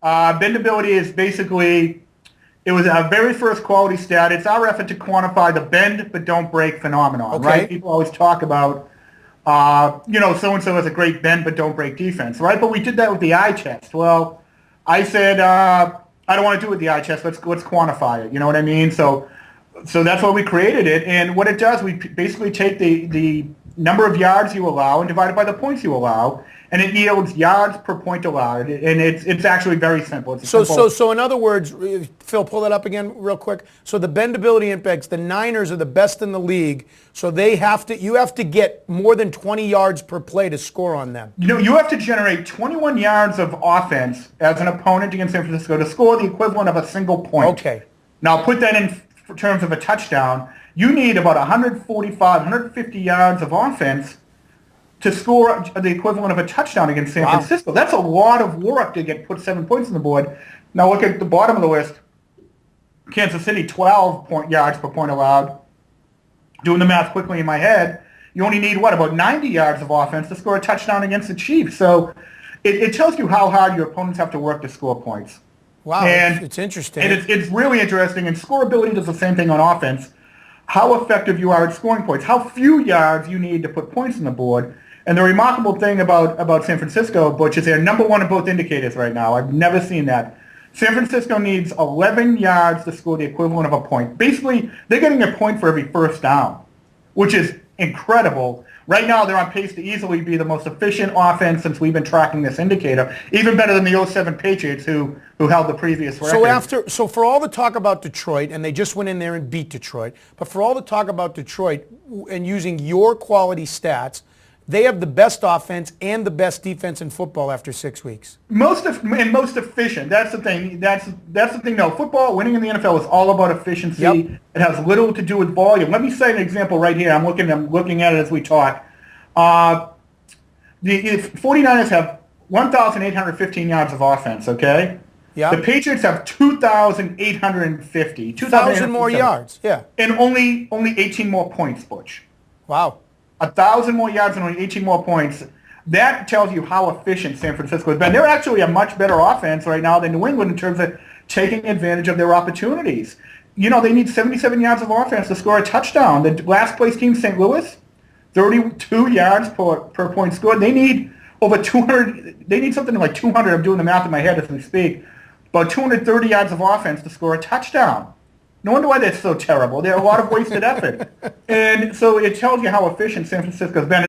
Bendability is basically, it was our very first quality stat. It's our effort to quantify the bend but don't break phenomenon, right? Okay. People always talk about, so-and-so has a great bend but don't break defense, right? But we did that with the eye test. Well, I said, I don't want to do it with the eye test. Let's quantify it. You know what I mean? So that's why we created it. And what it does, we basically take the number of yards you allow and divide it by the points you allow, and it yields yards per point allowed. And it's actually very simple. It's So in other words, Phil, pull that up again real quick. So the bendability index, the Niners are the best in the league. So you have to get more than 20 yards per play to score on them. You have to generate 21 yards of offense as an opponent against San Francisco to score the equivalent of a single point. Okay. Now put that in terms of a touchdown. You need about 145, 150 yards of offense to score the equivalent of a touchdown against San Francisco. That's a lot of work to put 7 points on the board. Now look at the bottom of the list. Kansas City, 12 yards per point allowed. Doing the math quickly in my head, you only need, about 90 yards of offense to score a touchdown against the Chiefs. So it tells you how hard your opponents have to work to score points. Wow, and it's interesting. And it's really interesting. And scoreability does the same thing on offense. How effective you are at scoring points. How few yards you need to put points on the board. And the remarkable thing about San Francisco, Butch, is they're number one in both indicators right now. I've never seen that. San Francisco needs 11 yards to score the equivalent of a point. Basically, they're getting a point for every first down, which is incredible. Right now, they're on pace to easily be the most efficient offense since we've been tracking this indicator, even better than the '07 Patriots who held the previous record. So for all the talk about Detroit, and they just went in there and beat Detroit, but for all the talk about Detroit and using your quality stats, they have the best offense and the best defense in football after 6 weeks. Most efficient. That's the thing. That's the thing. No, football, winning in the NFL is all about efficiency. Yep. It has little to do with volume. Let me cite an example right here. I'm looking at it as we talk. The 49ers have 1,815 yards of offense. Okay. Yeah. The Patriots have 2,850. 2,000 more yards. Yeah. And only 18 more points, Butch. Wow. 1,000 more yards and only 18 more points. That tells you how efficient San Francisco has been. They're actually a much better offense right now than New England in terms of taking advantage of their opportunities. They need 77 yards of offense to score a touchdown. The last place team, St. Louis, 32 yards per point scored. They need over 200. They need something like 200. I'm doing the math in my head as we speak. About 230 yards of offense to score a touchdown. No wonder why that's so terrible. There are a lot of wasted effort. And so it tells you how efficient San Francisco's been.